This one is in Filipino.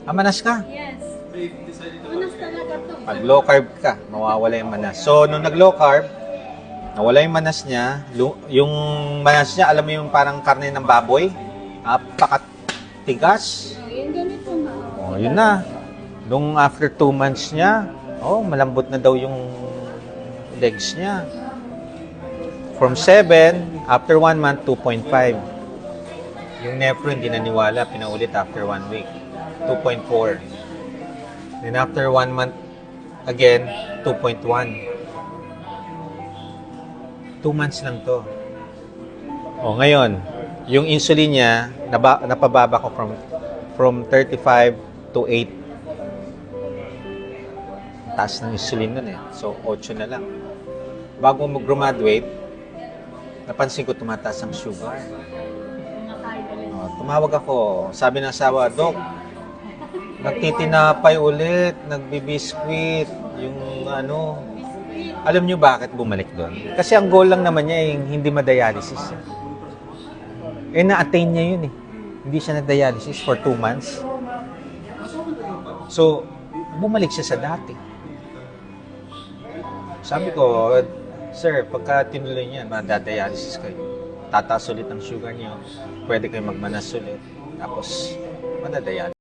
Manas ka? Yes. Manas talaga to. Pag low carb ka, mawawala yung manas. So, nung nag-low carb, nawala yung manas niya. Yung manas niya, alam mo yung parang karne ng baboy? Napakatigas. Yung ganito na. Oh, yun na. Nung after 2 months niya, malambot na daw yung legs niya. From 7, after 1 month, 2.5. Yung nephro, hindi naniwala. Pinaulit after 1 week. 2.4. Then after 1 month, again, 2.1. 2 months lang to. Ngayon, yung insulin niya, napababa ko from 35 to 8. Taas ng insulin nun eh. So, 8 na lang. Bago mag-graduate, napansin ko tumataas ang sugar. Tumawag ako. Sabi ng asawa, Dok, nagtitinapay ulit, nagbibiskwit, yung ano. Alam nyo bakit bumalik doon? Kasi ang goal lang naman niya yung hindi ma-dialysis. Na-attain niya yun eh. Hindi siya na-dialysis for 2 months. So, bumalik siya sa dati. Sabi ko, Sir, pagka tinuloy niya, madadialysis kayo. Tataas ulit ang sugar niyo. Pwede kayo magmanas ulit. Tapos, madadialysis.